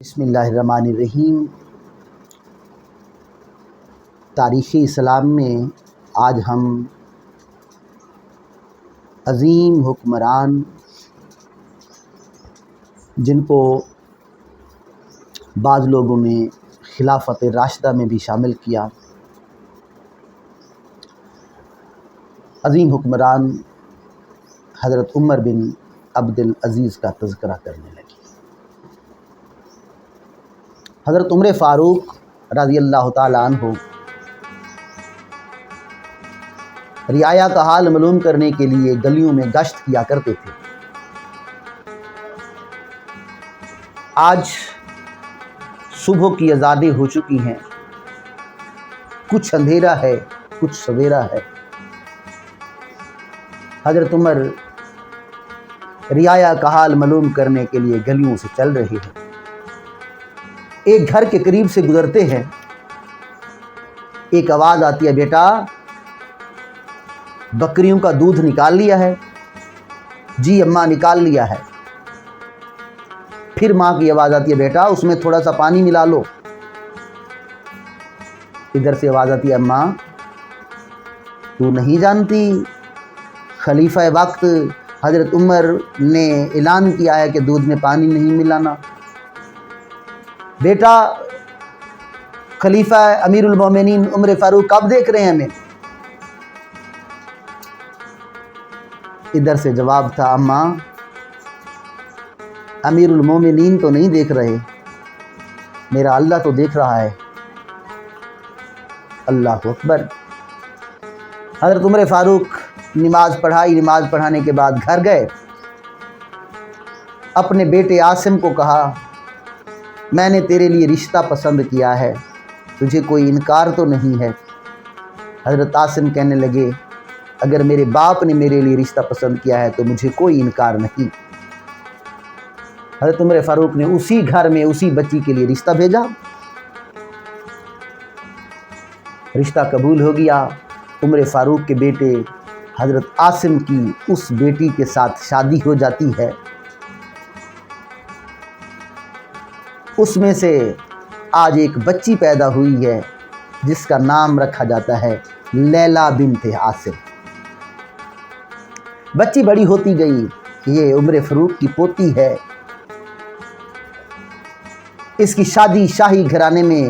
بسم اللہ الرحمن الرحیم۔ تاریخ اسلام میں آج ہم عظیم حکمران جن کو بعض لوگوں نے خلافت راشدہ میں بھی شامل کیا، عظیم حکمران حضرت عمر بن عبدالعزیز کا تذکرہ کرنے لگے۔ حضرت عمر فاروق رضی اللہ تعالیٰ عنہ رعایا کا حال معلوم کرنے کے لیے گلیوں میں گشت کیا کرتے تھے۔ آج صبح کی اذانیں ہو چکی ہیں، کچھ اندھیرا ہے کچھ سویرا ہے۔ حضرت عمر رعایا کا حال معلوم کرنے کے لیے گلیوں سے چل رہے ہیں۔ ایک گھر کے قریب سے گزرتے ہیں، ایک آواز آتی ہے، بیٹا بکریوں کا دودھ نکال لیا ہے؟ جی اماں نکال لیا ہے۔ پھر ماں کی آواز آتی ہے، بیٹا اس میں تھوڑا سا پانی ملا لو۔ ادھر سے آواز آتی ہے، اماں تو نہیں جانتی خلیفہ وقت حضرت عمر نے اعلان کیا ہے کہ دودھ میں پانی نہیں ملانا؟ بیٹا خلیفہ امیر المومنین عمر فاروق کب دیکھ رہے ہیں ہمیں؟ ادھر سے جواب تھا، اماں امیر المومنین تو نہیں دیکھ رہے، میرا اللہ تو دیکھ رہا ہے۔ اللہ اکبر۔ حضرت عمر فاروق نماز پڑھانے کے بعد گھر گئے، اپنے بیٹے عاصم کو کہا، میں نے تیرے لیے رشتہ پسند کیا ہے، تجھے کوئی انکار تو نہیں ہے؟ حضرت عاصم کہنے لگے، اگر میرے باپ نے میرے لیے رشتہ پسند کیا ہے تو مجھے کوئی انکار نہیں۔ حضرت عمر فاروق نے اسی گھر میں اسی بچی کے لیے رشتہ بھیجا، رشتہ قبول ہو گیا۔ عمر فاروق کے بیٹے حضرت عاصم کی اس بیٹی کے ساتھ شادی ہو جاتی ہے۔ اس میں سے آج ایک بچی پیدا ہوئی ہے جس کا نام رکھا جاتا ہے لیلا بنت عاصم۔ بچی بڑی ہوتی گئی، یہ عمر فاروق کی پوتی ہے۔ اس کی شادی شاہی گھرانے میں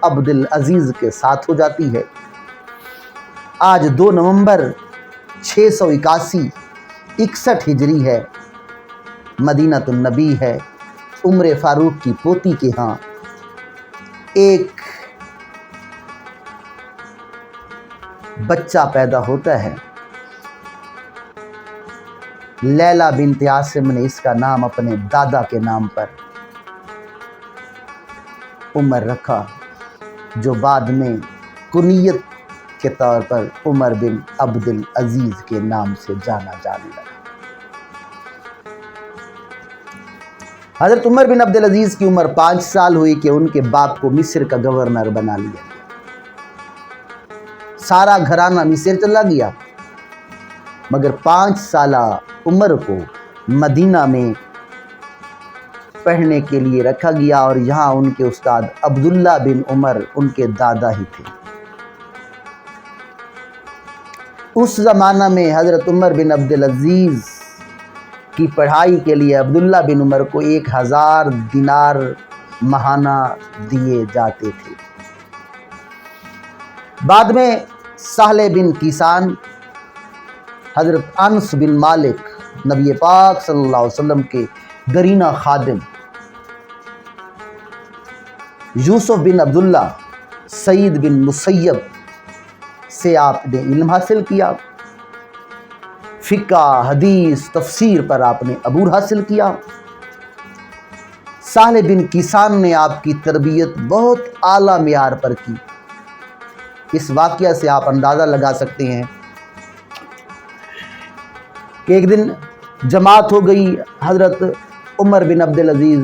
عبدالعزیز کے ساتھ ہو جاتی ہے۔ آج 2 نومبر 681 ہجری ہے، مدینہ النبی ہے۔ عمر فاروق کی پوتی کے ہاں ایک بچہ پیدا ہوتا ہے۔ لیلا بنت عاصم نے اس کا نام اپنے دادا کے نام پر عمر رکھا، جو بعد میں کنیت کے طور پر عمر بن عبدالعزیز کے نام سے جانا جانے لگا۔ حضرت عمر بن عبدالعزیز کی عمر 5 سال ہوئی کہ ان کے باپ کو مصر کا گورنر بنا لیا گیا۔ سارا گھرانہ مصر چلا گیا، مگر 5 سالہ عمر کو مدینہ میں پڑھنے کے لیے رکھا گیا، اور یہاں ان کے استاد عبداللہ بن عمر ان کے دادا ہی تھے۔ اس زمانہ میں حضرت عمر بن عبدالعزیز کی پڑھائی کے لیے عبداللہ بن عمر کو 1000 دینار ماہانہ دیے جاتے تھے۔ بعد میں سہل بن کیسان، حضرت انس بن مالک، نبی پاک صلی اللہ علیہ وسلم کے گرینہ خادم، یوسف بن عبداللہ، سعید بن مسیب سے آپ نے علم حاصل کیا۔ فقہ، حدیث، تفسیر پر آپ نے عبور حاصل کیا۔ سہل بن کیسان نے آپ کی تربیت بہت اعلیٰ معیار پر کی۔ اس واقعہ سے آپ اندازہ لگا سکتے ہیں کہ ایک دن جماعت ہو گئی، حضرت عمر بن عبدالعزیز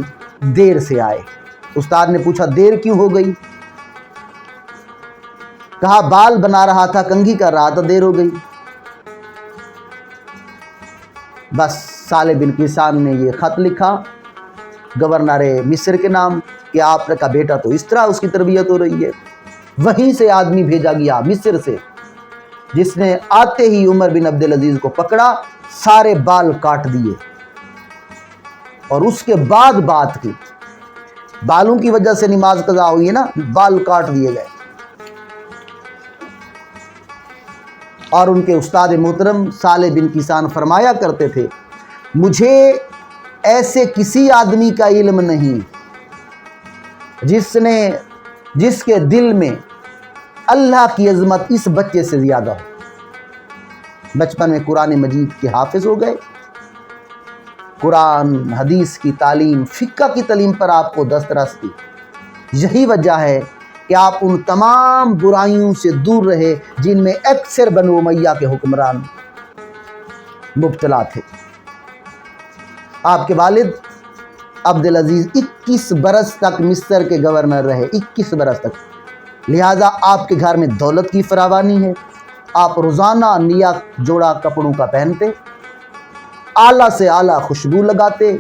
دیر سے آئے۔ استاد نے پوچھا، دیر کیوں ہو گئی؟ کہا، بال بنا رہا تھا، کنگھی کر رہا تھا، دیر ہو گئی۔ بس سہل بن کیسان نے یہ خط لکھا گورنر مصر کے نام کہ آپ کا بیٹا تو اس طرح اس کی تربیت ہو رہی ہے۔ وہیں سے آدمی بھیجا گیا مصر سے، جس نے آتے ہی عمر بن عبدالعزیز کو پکڑا، سارے بال کاٹ دیے، اور اس کے بعد بات کی، بالوں کی وجہ سے نماز قضا ہوئی ہے نا، بال کاٹ دیے گئے۔ اور ان کے استاد محترم صالح بن کیسان فرمایا کرتے تھے، مجھے ایسے کسی آدمی کا علم نہیں جس کے دل میں اللہ کی عظمت اس بچے سے زیادہ ہو۔ بچپن میں قرآن مجید کے حافظ ہو گئے، قرآن حدیث کی تعلیم، فقہ کی تعلیم پر آپ کو دسترس تھی۔ یہی وجہ ہے کہ آپ ان تمام برائیوں سے دور رہے جن میں اکثر بنو امیہ کے حکمران مبتلا تھے۔ آپ کے والد عبدالعزیز 21 برس تک مصر کے گورنر رہے، 21 برس تک، لہٰذا آپ کے گھر میں دولت کی فراوانی ہے۔ آپ روزانہ نیا جوڑا کپڑوں کا پہنتے، اعلیٰ سے اعلیٰ خوشبو لگاتے،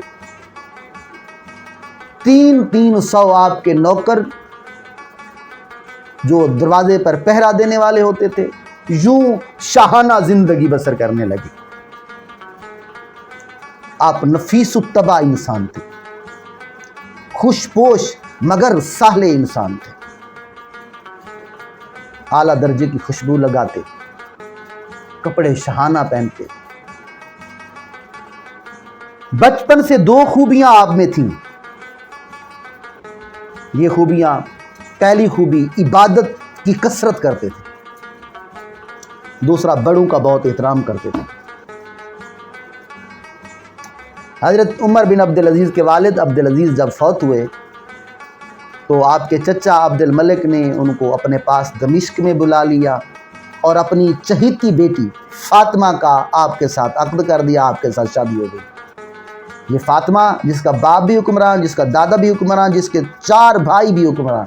300 آپ کے نوکر جو دروازے پر پہرا دینے والے ہوتے تھے، یوں شاہانہ زندگی بسر کرنے لگے۔ آپ نفیس الطبع انسان تھے، خوش پوش مگر سہلے انسان تھے، اعلیٰ درجے کی خوشبو لگاتے، کپڑے شاہانہ پہنتے۔ بچپن سے 2 خوبیاں آپ میں تھیں۔ یہ خوبیاں، پہلی خوبی عبادت کی کثرت کرتے تھے، دوسرا بڑوں کا بہت احترام کرتے تھے۔ حضرت عمر بن عبدالعزیز کے والد عبدالعزیز جب فوت ہوئے تو آپ کے چچا عبد الملک نے ان کو اپنے پاس دمشق میں بلا لیا اور اپنی چہیتی بیٹی فاطمہ کا آپ کے ساتھ عقد کر دیا، آپ کے ساتھ شادی ہو گئی۔ یہ فاطمہ جس کا باپ بھی حکمران، جس کا دادا بھی حکمران، جس کے 4 بھائی بھی حکمران،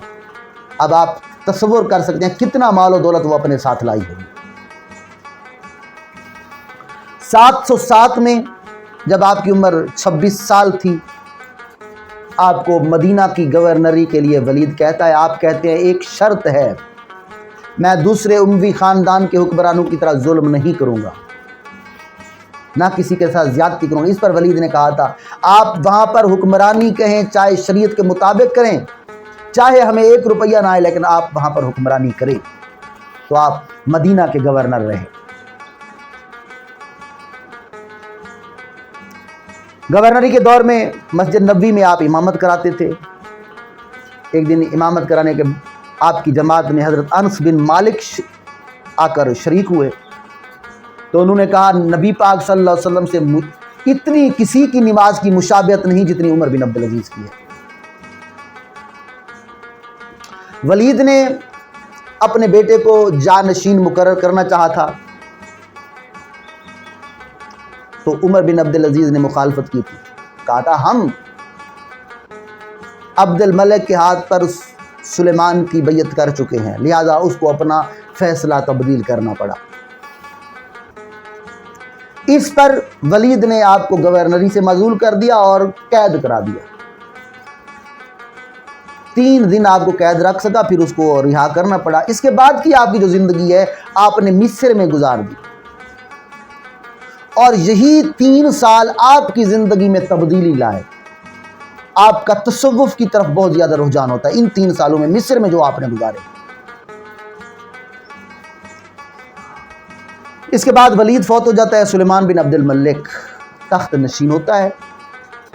اب آپ تصور کر سکتے ہیں کتنا مال و دولت وہ اپنے ساتھ لائی ہوگی۔ 707 میں جب آپ کی عمر 26 سال تھی، آپ کو مدینہ کی گورنری کے لیے ولید کہتا ہے، آپ کہتے ہیں ایک شرط ہے، میں دوسرے اموی خاندان کے حکمرانوں کی طرح ظلم نہیں کروں گا، نہ کسی کے ساتھ زیادتی کروں گا۔ اس پر ولید نے کہا تھا، آپ وہاں پر حکمرانی کہیں چاہے شریعت کے مطابق کریں، چاہے ہمیں 1 روپیہ نہ آئے، لیکن آپ وہاں پر حکمرانی کریں۔ تو آپ مدینہ کے گورنر رہے۔ گورنری کے دور میں مسجد نبوی میں آپ امامت کراتے تھے۔ ایک دن امامت کرانے کے آپ کی جماعت میں حضرت انس بن مالک آ کر شریک ہوئے، تو انہوں نے کہا نبی پاک صلی اللہ علیہ وسلم سے اتنی کسی کی نماز کی مشابہت نہیں جتنی عمر بن عبدالعزیز کی ہے۔ ولید نے اپنے بیٹے کو جانشین مقرر کرنا چاہا تھا، تو عمر بن عبدالعزیز نے مخالفت کی تھی، کہا تھا ہم عبد الملک کے ہاتھ پر سلیمان کی بیعت کر چکے ہیں، لہذا اس کو اپنا فیصلہ تبدیل کرنا پڑا۔ اس پر ولید نے آپ کو گورنری سے معزول کر دیا اور قید کرا دیا۔ 3 دن آپ کو قید رکھ سکا، پھر اس کو رہا کرنا پڑا۔ اس کے بعد کی آپ کی جو زندگی ہے آپ نے مصر میں گزار دی، اور یہی 3 سال آپ کی زندگی میں تبدیلی لائے۔ آپ کا تصوف کی طرف بہت زیادہ رجحان ہوتا ہے ان 3 سالوں میں مصر میں جو آپ نے گزارے۔ اس کے بعد ولید فوت ہو جاتا ہے، سلیمان بن عبد الملک تخت نشین ہوتا ہے۔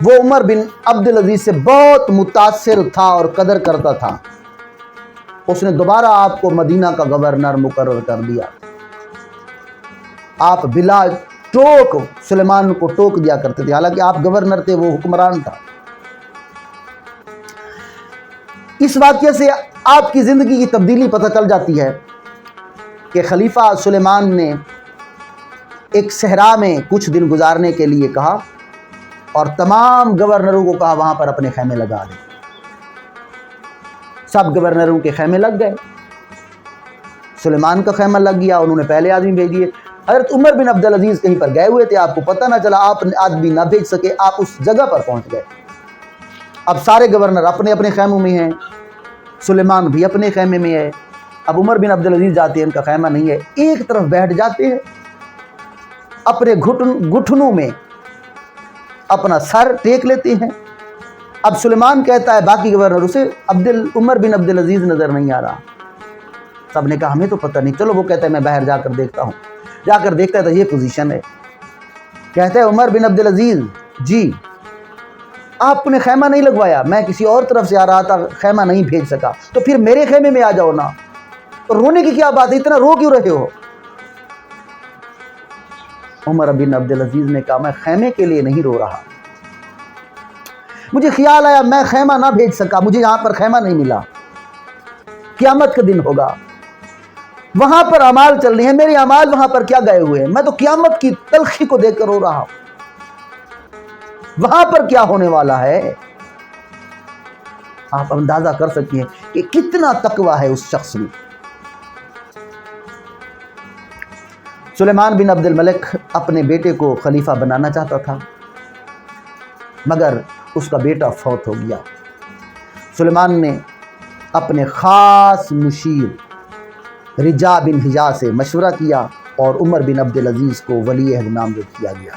وہ عمر بن عبدالعزیز سے بہت متاثر تھا اور قدر کرتا تھا، اس نے دوبارہ آپ کو مدینہ کا گورنر مقرر کر دیا۔ آپ بلا ٹوک سلیمان کو ٹوک دیا کرتے تھے، حالانکہ آپ گورنر تھے، وہ حکمران تھا۔ اس واقعے سے آپ کی زندگی کی تبدیلی پتہ چل جاتی ہے کہ خلیفہ سلیمان نے ایک صحرا میں کچھ دن گزارنے کے لیے کہا اور تمام گورنروں کو کہا وہاں پر اپنے خیمے لگا دیں۔ سب گورنروں کے خیمے لگ گئے، سلیمان کا خیمہ لگ گیا، انہوں نے پہلے آدمی بھیج دیے۔ حضرت عمر بن عبدالعزیز کہیں پر گئے ہوئے تھے، آپ کو پتہ نہ چلا، آپ آدمی نہ بھیج سکے، آپ اس جگہ پر پہنچ گئے۔ اب سارے گورنر اپنے اپنے خیموں میں ہیں، سلیمان بھی اپنے خیمے میں ہے۔ اب عمر بن عبدالعزیز جاتے ہیں، ان کا خیمہ نہیں ہے، ایک طرف بیٹھ جاتے ہیں، اپنے گھٹنوں میں اپنا سر ٹیک لیتے ہیں۔ اب سلیمان کہتا ہے باقی گورنر اسے عمر بن عبدالعزیز نظر نہیں آ رہا۔ سب نے کہا ہمیں تو پتہ نہیں، چلو وہ کہتا ہے میں باہر جا کر دیکھتا ہوں۔ جا کر دیکھتا ہے تو یہ پوزیشن ہے۔ کہتا ہے عمر بن عبدالعزیز جی آپ نے خیمہ نہیں لگوایا، میں کسی اور طرف سے آ رہا تھا، خیمہ نہیں بھیج سکا، تو پھر میرے خیمے میں آ جاؤ نا، رونے کی کیا بات ہے، اتنا رو کیوں رہے ہو؟ عمر بن عبدالعزیز نے کہا میں خیمے کے لیے نہیں رو رہا، مجھے خیال آیا میں خیمہ نہ بھیج سکا، مجھے یہاں پر خیمہ نہیں ملا، قیامت کا دن ہوگا، وہاں پر اعمال چل رہے ہیں، میرے اعمال وہاں پر کیا گئے ہوئے ہیں، میں تو قیامت کی تلخی کو دیکھ کر رو رہا ہوں، وہاں پر کیا ہونے والا ہے۔ آپ اندازہ کر سکتے ہیں کہ کتنا تقوی ہے اس شخص میں۔ سلیمان بن عبد الملک اپنے بیٹے کو خلیفہ بنانا چاہتا تھا، مگر اس کا بیٹا فوت ہو گیا۔ سلیمان نے اپنے خاص مشیر رجا بن حجاز سے مشورہ کیا اور عمر بن عبدالعزیز کو ولی عہد نامزد کیا گیا۔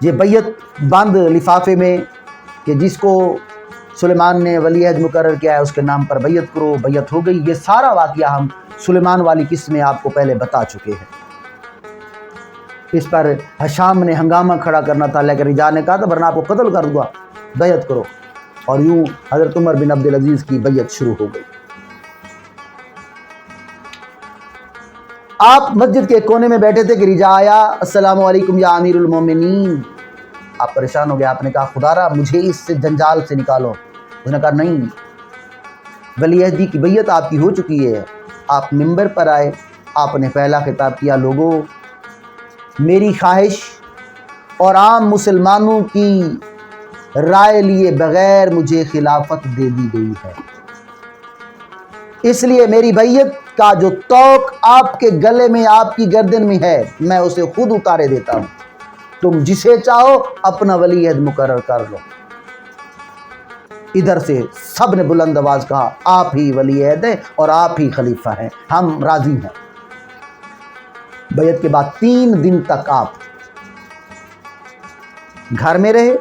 یہ بیعت بند لفافے میں کہ جس کو سلیمان نے ولی عہد مقرر کیا ہے اس کے نام پر بیعت کرو، بیعت ہو گئی۔ یہ سارا واقعہ ہم سلیمان والی قسط میں آپ کو پہلے بتا چکے ہیں۔ اس پر ہشام نے ہنگامہ کھڑا کرنا تھا، لیکن رجا نے کہا تھا ورنہ آپ کو قتل کر دوں گا، بیعت کرو، اور یوں حضرت عمر بن عبدالعزیز کی بیعت شروع ہو گئی۔ آپ مسجد کے کونے میں بیٹھے تھے کہ رجا آیا، السلام علیکم یا امیر المومنین۔ آپ پریشان ہو گیا، آپ نے کہا خدا را مجھے اس سے جنجال سے نکالو۔ اس نے کہا نہیں، ولی عہدی کی بیعت آپ کی ہو چکی ہے۔ آپ ممبر پر آئے، آپ نے پہلا خطاب کیا، لوگوں میری خواہش اور عام مسلمانوں کی رائے لیے بغیر مجھے خلافت دے دی گئی ہے، اس لیے میری بیعت کا جو توق آپ کے گلے میں آپ کی گردن میں ہے میں اسے خود اتارے دیتا ہوں، تم جسے چاہو اپنا ولی عہد مقرر کر لو۔ ادھر سے سب نے بلند آواز کہا آپ ہی ولی عہد ہیں اور آپ ہی خلیفہ ہیں، ہم راضی ہیں۔ بیعت کے بعد 3 دن تک آپ گھر میں رہے،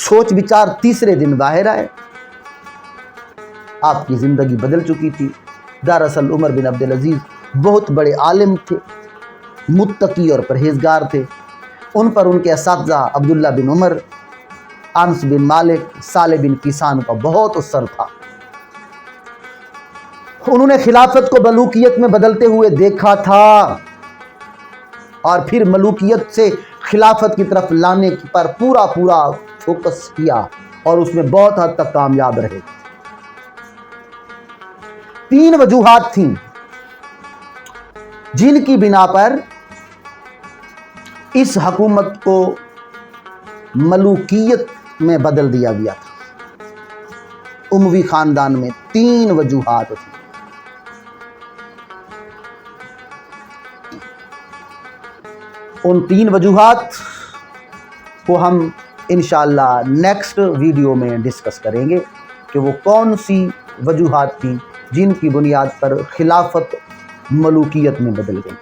سوچ بچار تیسرے دن باہر آئے۔ آپ کی زندگی بدل چکی تھی۔ دراصل عمر بن عبدالعزیز بہت بڑے عالم تھے، متقی اور پرہیزگار تھے۔ ان پر ان کے اساتذہ عبداللہ بن عمر، انس بن مالک، صالح بن کیسان کا بہت اثر تھا۔ انہوں نے خلافت کو ملوکیت میں بدلتے ہوئے دیکھا تھا اور پھر ملوکیت سے خلافت کی طرف لانے پر پورا فوکس کیا اور اس میں بہت حد تک کامیاب رہے۔ 3 وجوہات تھیں جن کی بنا پر اس حکومت کو ملوکیت میں بدل دیا گیا تھا۔ اموی خاندان میں 3 وجوہات تھیں۔ ان 3 وجوہات کو ہم انشاءاللہ نیکسٹ ویڈیو میں ڈسکس کریں گے کہ وہ کون سی وجوہات تھیں جن کی بنیاد پر خلافت ملوکیت میں بدل گئی۔